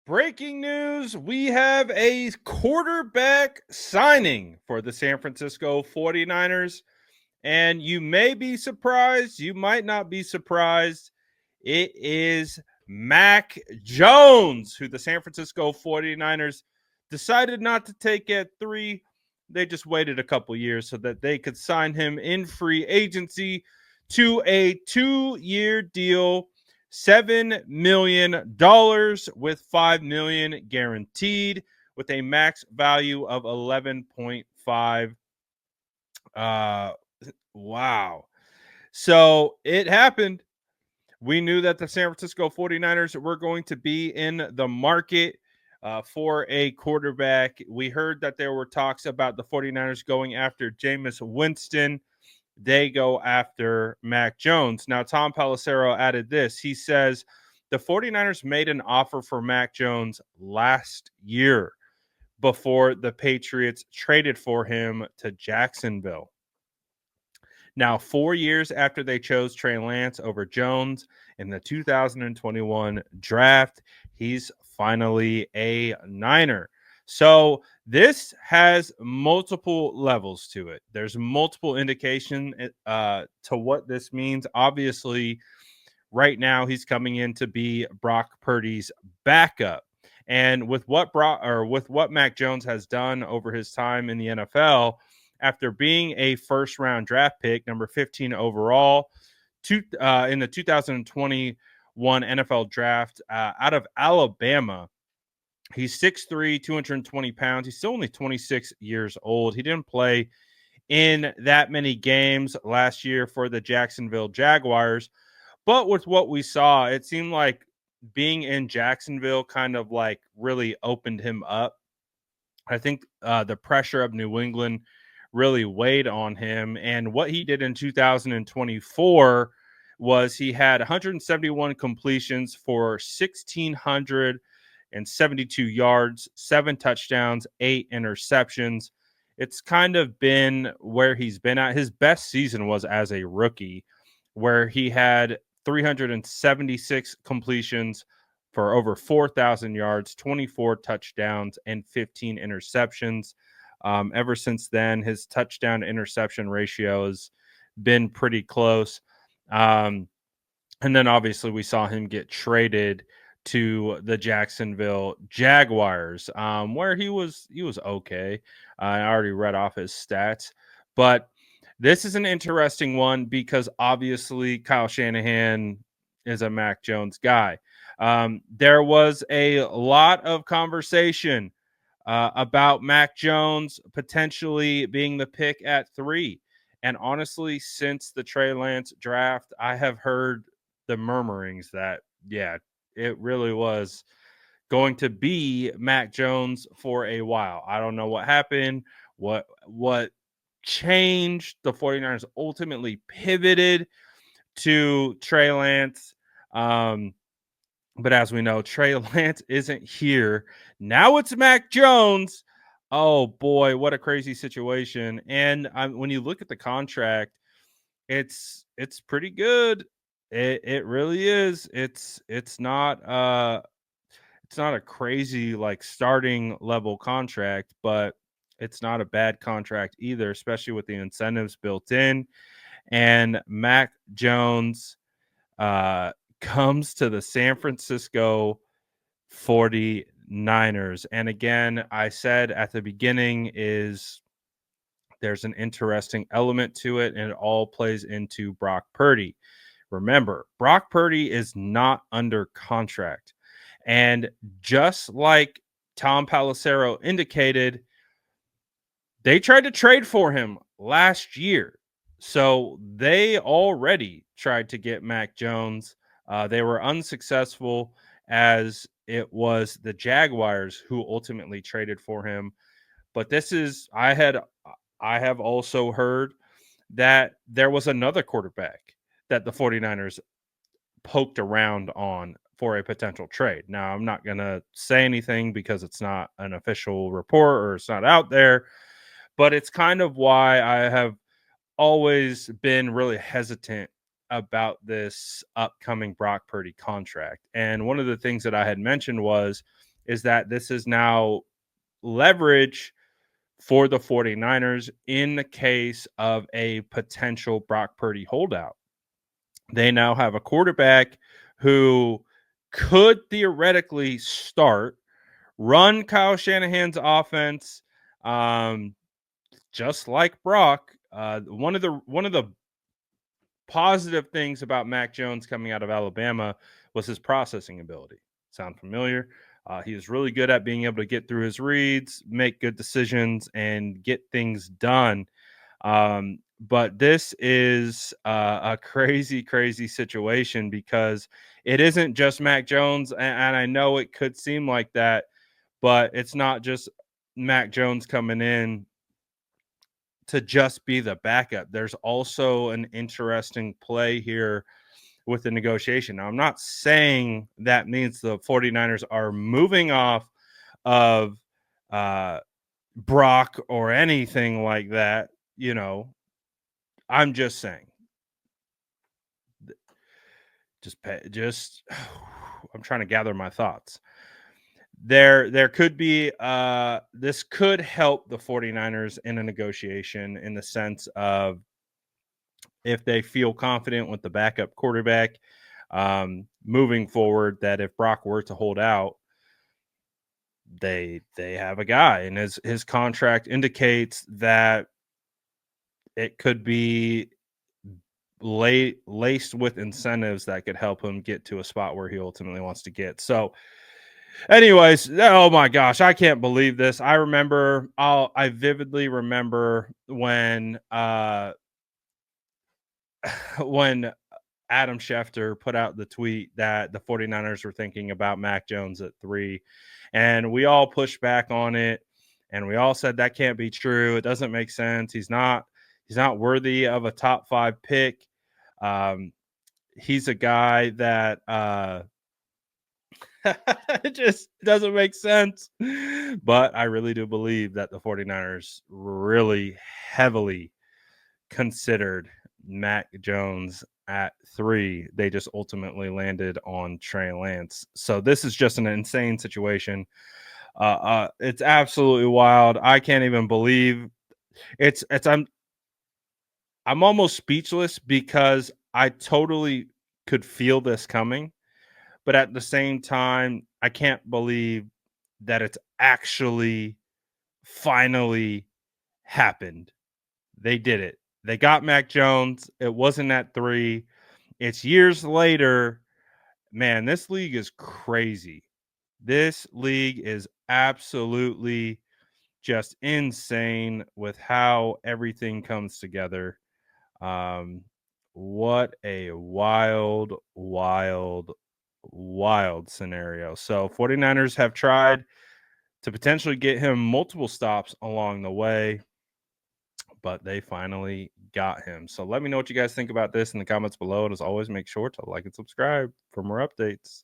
Breaking news, we have a quarterback signing for the San Francisco 49ers. And you may be surprised, you might not be surprised. It is Mac Jones, who the San Francisco 49ers decided not to take at 3. They just waited a couple years so that they could sign him in free agency to a 2-year deal, $7 million with $5 million guaranteed, with a max value of 11.5. Wow. So it happened. We knew that the San Francisco 49ers were going to be in the market for a quarterback. We heard that there were talks about the 49ers going after Jameis Winston. They go after Mac Jones. Now, Tom Pelissero added this. He says the 49ers made an offer for Mac Jones last year before the Patriots traded for him to Jacksonville. Now, 4 years after they chose Trey Lance over Jones in the 2021 draft, he's finally a Niner. So this has multiple levels to it. There's multiple indication to what this means. Obviously, right now he's coming in to be Brock Purdy's backup. And with what Mac Jones has done over his time in the NFL, after being a first-round draft pick, number 15 overall, in the 2021 NFL draft out of Alabama. He's 6'3", 220 pounds. He's still only 26 years old. He didn't play in that many games last year for the Jacksonville Jaguars. But with what we saw, it seemed like being in Jacksonville kind of like really opened him up. I think the pressure of New England really weighed on him. And what he did in 2024 was he had 171 completions for 1,672 yards, 7 touchdowns, 8 interceptions. It's kind of been where he's been at. His best season was as a rookie, where he had 376 completions for over 4,000 yards, 24 touchdowns, and 15 interceptions. Ever since then, his touchdown interception ratio has been pretty close. And then obviously we saw him get traded to the Jacksonville Jaguars, where he was okay. I already read off his stats, but this is an interesting one because obviously Kyle Shanahan is a Mac Jones guy. There was a lot of conversation about Mac Jones potentially being the pick at 3. And honestly, since the Trey Lance draft, I have heard the murmurings that, yeah, it really was going to be Mac Jones for a while. I don't know what happened, what changed. The 49ers ultimately pivoted to Trey Lance. But as we know, Trey Lance isn't here. Now it's Mac Jones. Oh boy, what a crazy situation! And when you look at the contract, it's pretty good. It really is. It's not a crazy like starting level contract, but it's not a bad contract either, especially with the incentives built in. And Mac Jones comes to the San Francisco 49ers. And again, I said at the beginning is there's an interesting element to it, and it all plays into Brock Purdy. Remember, Brock Purdy is not under contract. And just like Tom Pelissero indicated, they tried to trade for him last year. So they already tried to get Mac Jones. They were unsuccessful, as it was the Jaguars who ultimately traded for him. But I have also heard that there was another quarterback that the 49ers poked around on for a potential trade. Now, I'm not going to say anything because it's not an official report or it's not out there, but it's kind of why I have always been really hesitant about this upcoming Brock Purdy contract. And one of the things that I had mentioned was is that this is now leverage for the 49ers in the case of a potential Brock Purdy holdout. They now have a quarterback who could theoretically start, run Kyle Shanahan's offense, just like Brock. One of the positive things about Mac Jones coming out of Alabama was his processing ability. Sound familiar? He was really good at being able to get through his reads, make good decisions, and get things done. But this is a crazy, crazy situation because it isn't just Mac Jones, and I know it could seem like that, but it's not just Mac Jones coming in to just be the backup. There's also an interesting play here with the negotiation. Now, I'm not saying that means the 49ers are moving off of Brock or anything like that. I'm just saying. Just I'm trying to gather my thoughts. There could be this could help the 49ers in a negotiation in the sense of if they feel confident with the backup quarterback moving forward, that if Brock were to hold out, they have a guy, and his contract indicates that it could be laced with incentives that could help him get to a spot where he ultimately wants to get. So anyways, oh my gosh, I can't believe this. I vividly remember when when Adam Schefter put out the tweet that the 49ers were thinking about Mac Jones at 3, and we all pushed back on it, and we all said that can't be true. It doesn't make sense. He's not worthy of a top 5 pick. He's a guy that it just doesn't make sense. But I really do believe that the 49ers really heavily considered Mac Jones at 3. They just ultimately landed on Trey Lance. So this is just an insane situation. It's absolutely wild. I can't even believe it's I'm almost speechless because I totally could feel this coming, but at the same time, I can't believe that it's actually finally happened. They did it. They got Mac Jones. It wasn't at 3. It's years later. Man, this league is crazy. This league is absolutely just insane with how everything comes together. Um, what a wild, wild, wild scenario. So 49ers have tried to potentially get him multiple stops along the way, but they finally got him. So let me know what you guys think about this in the comments below. And as always, make sure to like and subscribe for more updates.